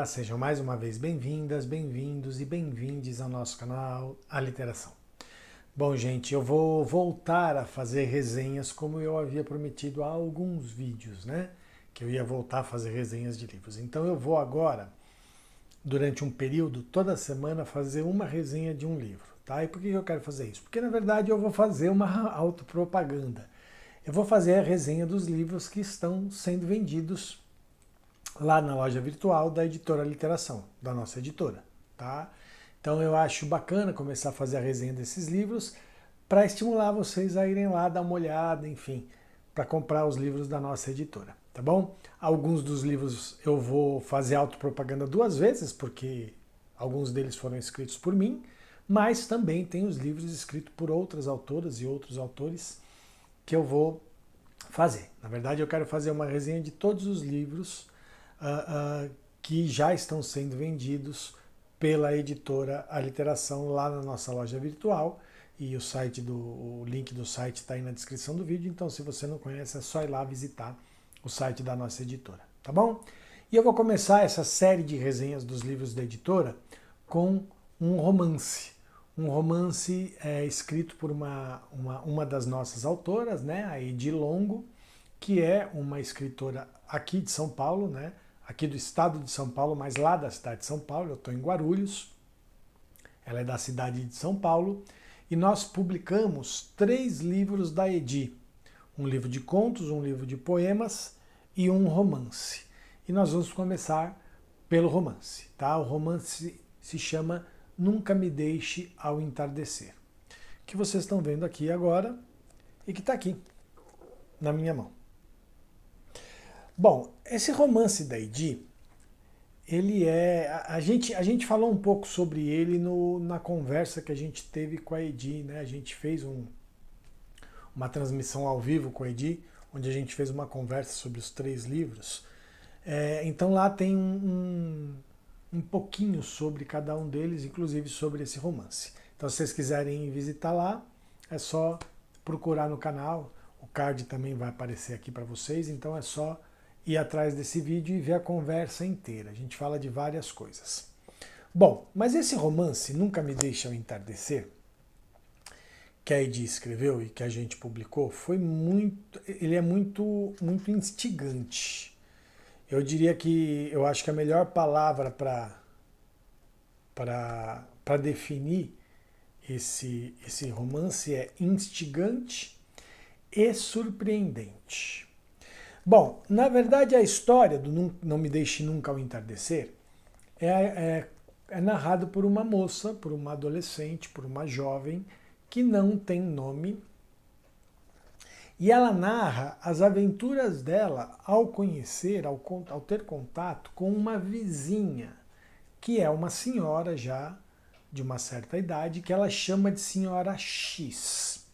Olá, sejam mais uma vez bem-vindas, bem-vindos e bem-vindes ao nosso canal Aliteração. Bom, gente, eu vou voltar a fazer resenhas como eu havia prometido há alguns vídeos, né? Que eu ia voltar a fazer resenhas de livros. Então eu vou agora, durante um período, toda semana, fazer uma resenha de um livro, tá? E por que eu quero fazer isso? Porque, na verdade, eu vou fazer uma autopropaganda. Eu vou fazer a resenha dos livros que estão sendo vendidos lá na loja virtual da editora Literação, da nossa editora, tá? Então eu acho bacana começar a fazer a resenha desses livros para estimular vocês a irem lá dar uma olhada, enfim, para comprar os livros da nossa editora, tá bom? Alguns dos livros eu vou fazer autopropaganda 2 vezes, porque alguns deles foram escritos por mim, mas também tem os livros escritos por outras autoras e outros autores que eu vou fazer. Na verdade, eu quero fazer uma resenha de todos os livros que já estão sendo vendidos pela editora A Literação lá na nossa loja virtual, e o link do site está aí na descrição do vídeo, então se você não conhece é só ir lá visitar o site da nossa editora, tá bom? E eu vou começar essa série de resenhas dos livros da editora com um romance escrito por uma das nossas autoras, né, a Edi Longo, que é uma escritora aqui de São Paulo, né, aqui do estado de São Paulo, mas lá da cidade de São Paulo. Eu estou em Guarulhos, ela é da cidade de São Paulo, e nós publicamos 3 livros da Edi, um livro de contos, um livro de poemas e um romance. E nós vamos começar pelo romance, tá? O romance se chama Nunca Me Deixe ao Entardecer, que vocês estão vendo aqui agora e que está aqui na minha mão. Bom, esse romance da Edi, ele é... A gente falou um pouco sobre ele na conversa que a gente teve com a Edi, né? A gente fez uma transmissão ao vivo com a Edi, onde a gente fez uma conversa sobre os 3 livros. Então lá tem um pouquinho sobre cada um deles, inclusive sobre esse romance. Então se vocês quiserem visitar lá, é só procurar no canal. O card também vai aparecer aqui para vocês, então é só ir atrás desse vídeo e ver a conversa inteira. A gente fala de várias coisas. Bom, mas esse romance, Nunca Me Deixe ao Entardecer, que a Edi escreveu e que a gente publicou, ele é muito instigante. Eu diria que eu acho que a melhor palavra para definir esse romance é instigante e surpreendente. Bom, na verdade a história do Não Me Deixe Nunca ao Entardecer é narrado por uma moça, por uma adolescente, por uma jovem que não tem nome, e ela narra as aventuras dela ao ter contato com uma vizinha, que é uma senhora já de uma certa idade, que ela chama de Senhora X.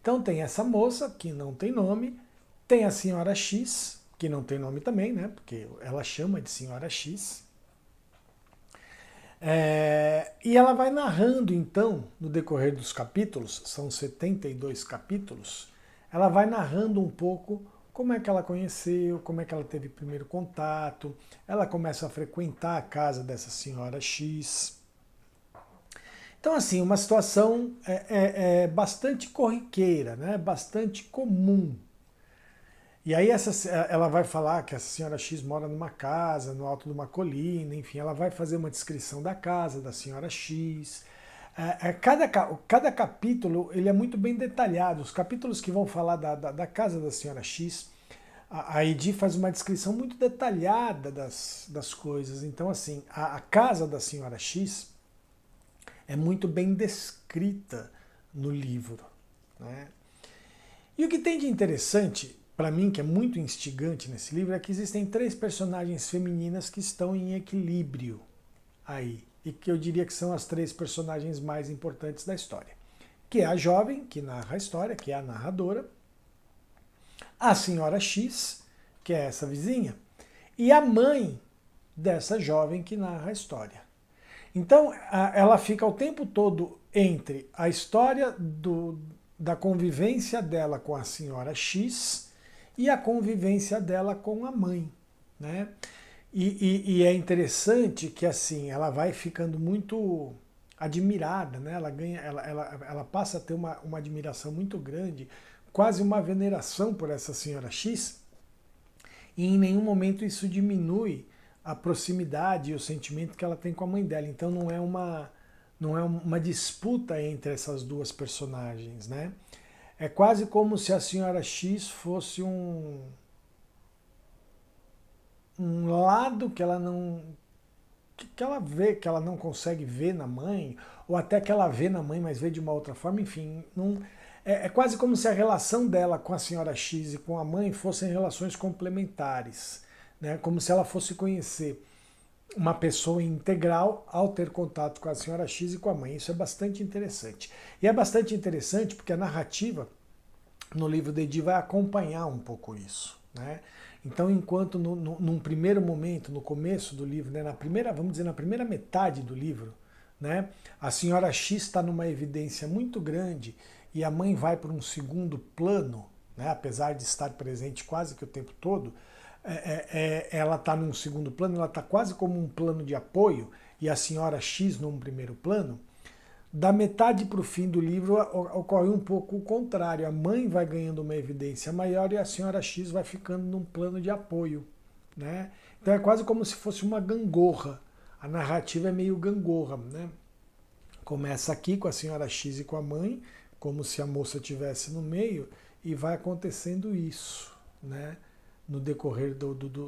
Então tem essa moça, que não tem nome, tem a Senhora X, que não tem nome também, né? Porque ela chama de Senhora X. E ela vai narrando, então, no decorrer dos capítulos, são 72 capítulos, ela vai narrando um pouco como é que ela conheceu, como é que ela teve primeiro contato. Ela começa a frequentar a casa dessa Senhora X. Então, assim, uma situação bastante corriqueira, né? Bastante comum. E aí ela vai falar que a Senhora X mora numa casa, no alto de uma colina, enfim, ela vai fazer uma descrição da casa da Senhora X. Cada capítulo ele é muito bem detalhado. Os capítulos que vão falar da casa da Senhora X, a Edi faz uma descrição muito detalhada das coisas. Então, assim, a casa da Senhora X é muito bem descrita no livro, né? E o que tem de interessante, para mim, que é muito instigante nesse livro, é que existem 3 personagens femininas que estão em equilíbrio aí, e que eu diria que são as 3 personagens mais importantes da história, que é a jovem, que narra a história, que é a narradora, a Senhora X, que é essa vizinha, e a mãe dessa jovem que narra a história. Então, ela fica o tempo todo entre a história da convivência dela com a Senhora X e a convivência dela com a mãe, né? E é interessante que assim ela vai ficando muito admirada, né? Ela passa a ter uma admiração muito grande, quase uma veneração por essa senhora X, e em nenhum momento isso diminui a proximidade e o sentimento que ela tem com a mãe dela. Então não é uma disputa entre essas duas personagens, né? É quase como se a senhora X fosse um lado que ela não que ela vê, que ela não consegue ver na mãe, ou até que ela vê na mãe, mas vê de uma outra forma, enfim, não, é quase como se a relação dela com a senhora X e com a mãe fossem relações complementares, né? Como se ela fosse conhecer uma pessoa integral ao ter contato com a senhora X e com a mãe. Isso é bastante interessante. E é bastante interessante porque a narrativa no livro de Edi vai acompanhar um pouco isso, né? Então, enquanto num primeiro momento, no começo do livro, né, vamos dizer, na primeira metade do livro, né, a senhora X está numa evidência muito grande e a mãe vai para um segundo plano, né, apesar de estar presente quase que o tempo todo, ela está num segundo plano, ela está quase como um plano de apoio e a senhora X num primeiro plano. Da metade para o fim do livro ocorre um pouco o contrário. A mãe vai ganhando uma evidência maior e a senhora X vai ficando num plano de apoio, né? Então é quase como se fosse uma gangorra. A narrativa é meio gangorra, né? Começa aqui com a senhora X e com a mãe, como se a moça estivesse no meio, e vai acontecendo isso, né? No decorrer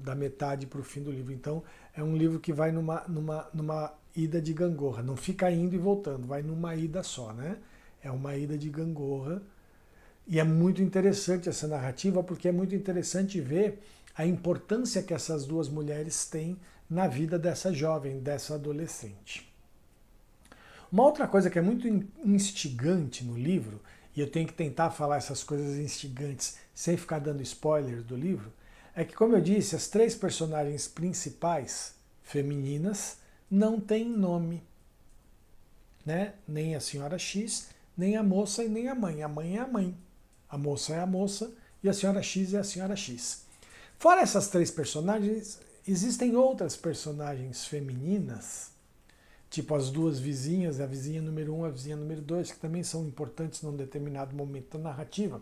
da metade para o fim do livro. Então é um livro que vai numa ida de gangorra, não fica indo e voltando, vai numa ida só, né? É uma ida de gangorra. E é muito interessante essa narrativa, porque é muito interessante ver a importância que essas duas mulheres têm na vida dessa jovem, dessa adolescente. Uma outra coisa que é muito instigante no livro, e eu tenho que tentar falar essas coisas instigantes sem ficar dando spoiler do livro, é que, como eu disse, as três personagens principais femininas não têm nome, né? Nem a senhora X, nem a moça e nem a mãe. A mãe é a mãe, a moça é a moça e a senhora X é a senhora X. Fora essas três personagens, existem outras personagens femininas, tipo as duas vizinhas, a vizinha número 1 e a vizinha número 2, que também são importantes num determinado momento da narrativa.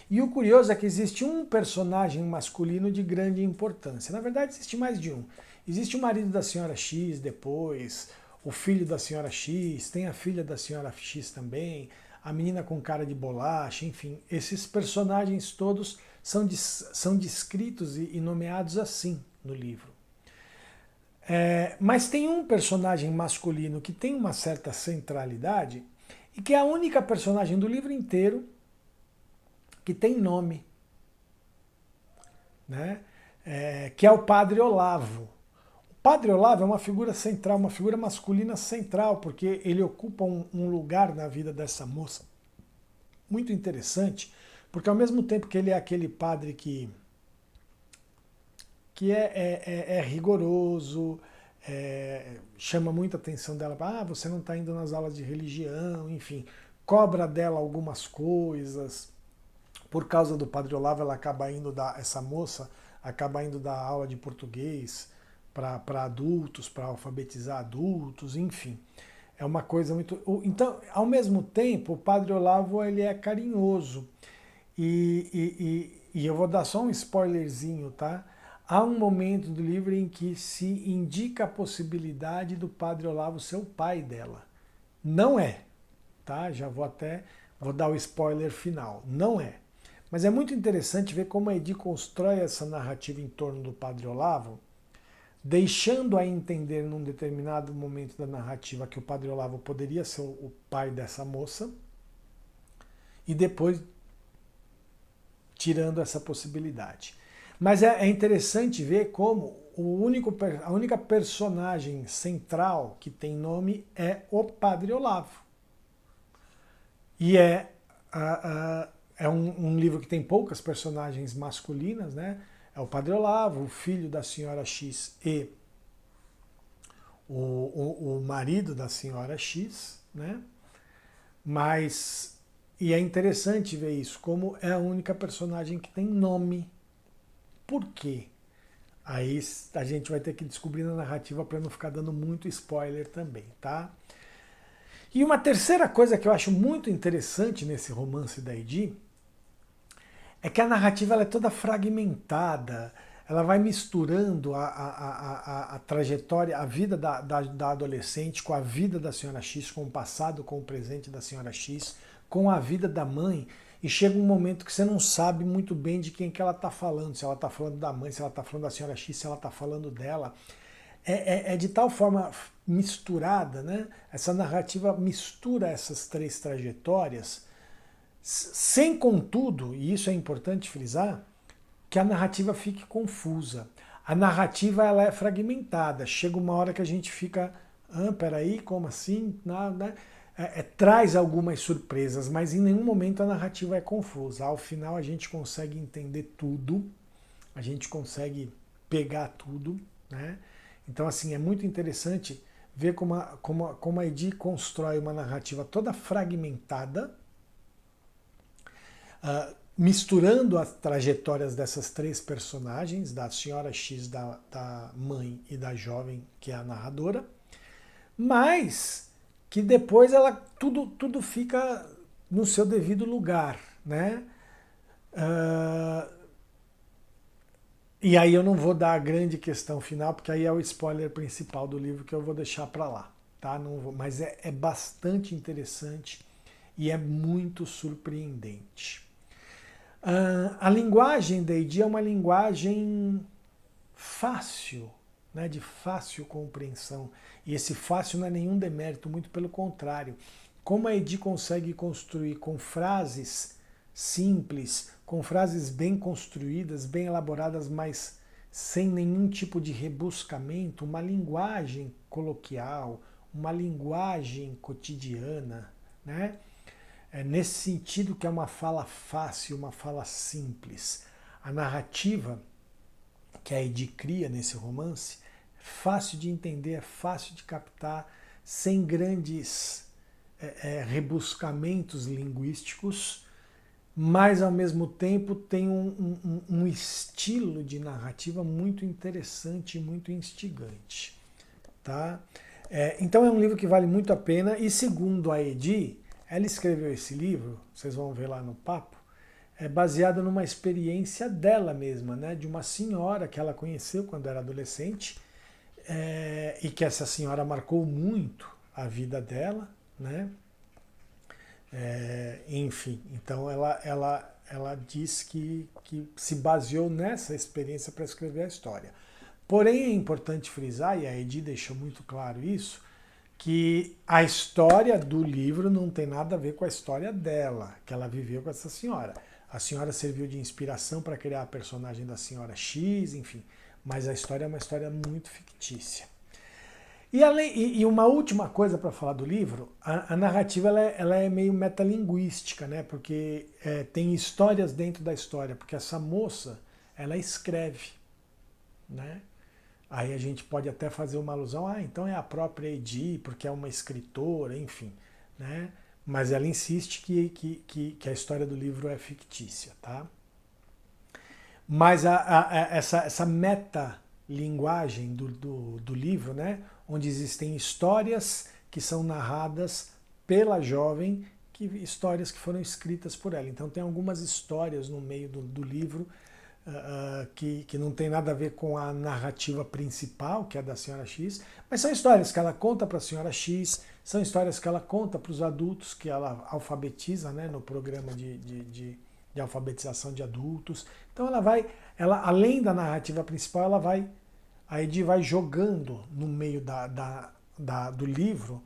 E o curioso é que existe um personagem masculino de grande importância. Na verdade, existe mais de um. Existe o marido da senhora X depois, o filho da senhora X, tem a filha da senhora X também, a menina com cara de bolacha, enfim. Esses personagens todos são descritos e nomeados assim no livro. Mas tem um personagem masculino que tem uma certa centralidade e que é a única personagem do livro inteiro que tem nome, né? Que é o Padre Olavo. O Padre Olavo é uma figura central, uma figura masculina central, porque ele ocupa um lugar na vida dessa moça muito interessante, porque ao mesmo tempo que ele é aquele padre que é rigoroso, chama muita atenção dela, você não está indo nas aulas de religião, enfim, cobra dela algumas coisas. Por causa do Padre Olavo, essa moça acaba indo dar aula de português para adultos, para alfabetizar adultos, enfim. É uma coisa muito... Então, ao mesmo tempo, o Padre Olavo ele é carinhoso. E eu vou dar só um spoilerzinho, tá? Há um momento do livro em que se indica a possibilidade do Padre Olavo ser o pai dela. Não é, tá? Já vou dar o spoiler final. Não é. Mas é muito interessante ver como a Edi constrói essa narrativa em torno do Padre Olavo, deixando a entender num determinado momento da narrativa que o Padre Olavo poderia ser o pai dessa moça, e depois tirando essa possibilidade. Mas é interessante ver como a única personagem central que tem nome é o Padre Olavo. E é um livro que tem poucas personagens masculinas, né? É o Padre Olavo, o filho da senhora X e o marido da senhora X, né? E é interessante ver isso, como é a única personagem que tem nome. Por quê? Aí a gente vai ter que descobrir na narrativa para não ficar dando muito spoiler também, tá? E uma terceira coisa que eu acho muito interessante nesse romance da Edi é que a narrativa ela é toda fragmentada, ela vai misturando a trajetória, a vida da adolescente com a vida da senhora X, com o passado, com o presente da senhora X, com a vida da mãe, e chega um momento que você não sabe muito bem de quem que ela está falando, se ela está falando da mãe, se ela está falando da senhora X, se ela está falando dela. É de tal forma misturada, né? Essa narrativa mistura essas três trajetórias, sem contudo, e isso é importante frisar, que a narrativa fique confusa. A narrativa ela é fragmentada. Chega uma hora que a gente fica, peraí, como assim? Nada. Traz algumas surpresas, mas em nenhum momento a narrativa é confusa. Ao final a gente consegue entender tudo, a gente consegue pegar tudo, né? Então, assim, é muito interessante ver como a Edi constrói uma narrativa toda fragmentada, misturando as trajetórias dessas três personagens, da senhora X, da mãe e da jovem, que é a narradora, mas que depois ela tudo fica no seu devido lugar, né? E aí eu não vou dar a grande questão final, porque aí é o spoiler principal do livro que eu vou deixar para lá, tá? Não vou, mas é bastante interessante e é muito surpreendente. A linguagem da Edi é uma linguagem fácil, né, de fácil compreensão. E esse fácil não é nenhum demérito, muito pelo contrário. Como a Edi consegue construir com frases simples, com frases bem construídas, bem elaboradas, mas sem nenhum tipo de rebuscamento, uma linguagem coloquial, uma linguagem cotidiana, né? É nesse sentido que é uma fala fácil, uma fala simples. A narrativa que a Edi cria nesse romance é fácil de entender, é fácil de captar, sem grandes rebuscamentos linguísticos, mas ao mesmo tempo tem um estilo de narrativa muito interessante e muito instigante. Tá? Então é um livro que vale muito a pena, e segundo a Edi, ela escreveu esse livro, vocês vão ver lá no papo, baseado numa experiência dela mesma, né? De uma senhora que ela conheceu quando era adolescente, e que essa senhora marcou muito a vida dela, né? Enfim, então ela diz que se baseou nessa experiência para escrever a história. Porém, é importante frisar, e a Edi deixou muito claro isso, que a história do livro não tem nada a ver com a história dela, que ela viveu com essa senhora. A senhora serviu de inspiração para criar a personagem da senhora X, enfim, mas a história é uma história muito fictícia. E uma última coisa para falar do livro, a narrativa ela é meio metalinguística, né? Porque tem histórias dentro da história, porque essa moça, ela escreve, né? Aí a gente pode até fazer uma alusão, então é a própria Edi, porque é uma escritora, enfim, né? Mas ela insiste que a história do livro é fictícia, tá? Mas essa metalinguagem do livro, né? Onde existem histórias que são narradas pela jovem, histórias que foram escritas por ela. Então tem algumas histórias no meio do livro que não tem nada a ver com a narrativa principal, que é da senhora X, mas são histórias que ela conta para a senhora X, são histórias que ela conta para os adultos, que ela alfabetiza, né, no programa de alfabetização de adultos. Então ela além da narrativa principal, a Edi vai jogando no meio do livro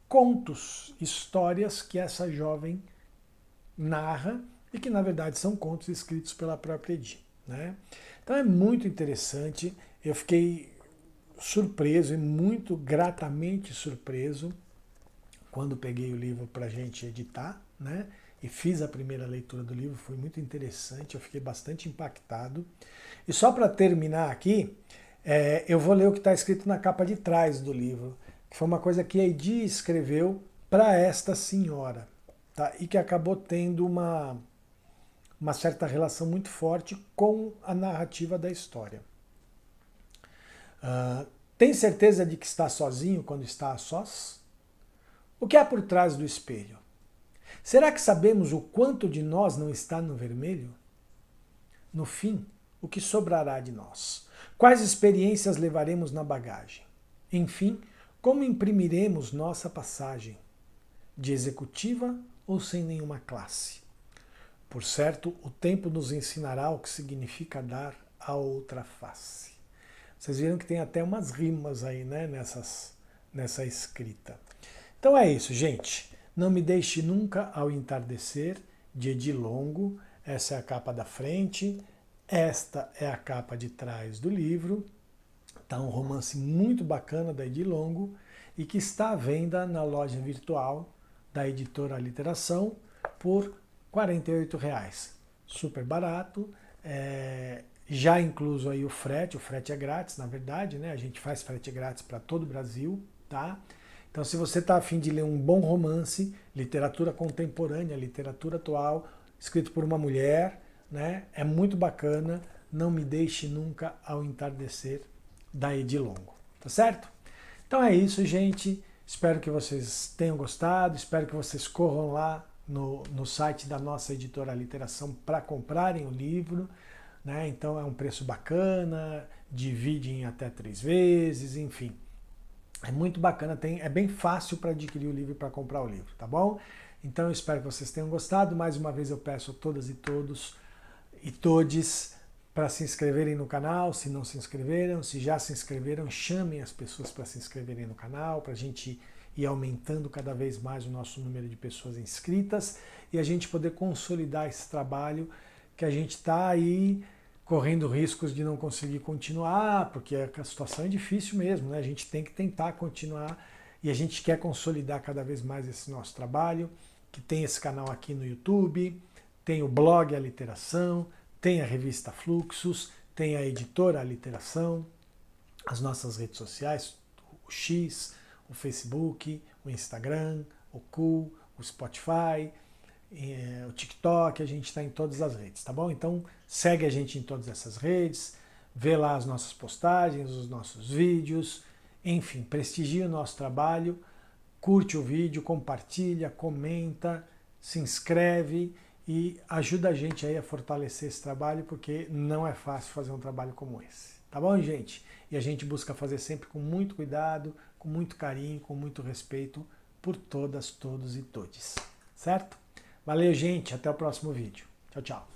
contos, histórias que essa jovem narra e que na verdade são contos escritos pela própria Edi, né? Então é muito interessante, eu fiquei surpreso e muito gratamente surpreso quando peguei o livro para a gente editar, né? E fiz a primeira leitura do livro, foi muito interessante, eu fiquei bastante impactado. E só para terminar aqui, eu vou ler o que está escrito na capa de trás do livro, que foi uma coisa que a Edi escreveu para esta senhora, tá? E que acabou tendo uma certa relação muito forte com a narrativa da história. Tem certeza de que está sozinho quando está a sós? O que há por trás do espelho? Será que sabemos o quanto de nós não está no vermelho? No fim, o que sobrará de nós? Quais experiências levaremos na bagagem? Enfim, como imprimiremos nossa passagem? De executiva ou sem nenhuma classe? Por certo, o tempo nos ensinará o que significa dar a outra face. Vocês viram que tem até umas rimas aí, né, nessa escrita. Então é isso, gente. Não me deixe nunca ao entardecer, de Edir Longo. Essa é a capa da frente. Esta é a capa de trás do livro. Tá um romance muito bacana da Edir Longo e que está à venda na loja virtual da editora Literação por R$ 48,00. Super barato. Já incluso aí o frete é grátis, na verdade, né? A gente faz frete grátis para todo o Brasil, tá? Então, se você está a fim de ler um bom romance, literatura contemporânea, literatura atual, escrito por uma mulher, né? É muito bacana. Não me deixe nunca ao entardecer, da Edir Longo, tá certo? Então é isso, gente. Espero que vocês tenham gostado, espero que vocês corram lá no site da nossa editora Literação para comprarem o livro. Né? Então é um preço bacana, divide em até 3 vezes, enfim. É muito bacana, é bem fácil para adquirir o livro e para comprar o livro, tá bom? Então eu espero que vocês tenham gostado. Mais uma vez eu peço a todas e todos e todes para se inscreverem no canal, se não se inscreveram. Se já se inscreveram, chamem as pessoas para se inscreverem no canal, para a gente ir aumentando cada vez mais o nosso número de pessoas inscritas e a gente poder consolidar esse trabalho que a gente está aí correndo riscos de não conseguir continuar, porque a situação é difícil mesmo, né? A gente tem que tentar continuar e a gente quer consolidar cada vez mais esse nosso trabalho, que tem esse canal aqui no YouTube, tem o blog A Literação, tem a revista Fluxos, tem a editora A Literação, as nossas redes sociais, o X, o Facebook, o Instagram, o Cool, o Spotify, o TikTok, a gente está em todas as redes, tá bom? Então segue a gente em todas essas redes, vê lá as nossas postagens, os nossos vídeos, enfim, prestigia o nosso trabalho, curte o vídeo, compartilha, comenta, se inscreve e ajuda a gente aí a fortalecer esse trabalho, porque não é fácil fazer um trabalho como esse, tá bom, gente? E a gente busca fazer sempre com muito cuidado, com muito carinho, com muito respeito por todas, todos e todes, certo? Valeu, gente. Até o próximo vídeo. Tchau, tchau.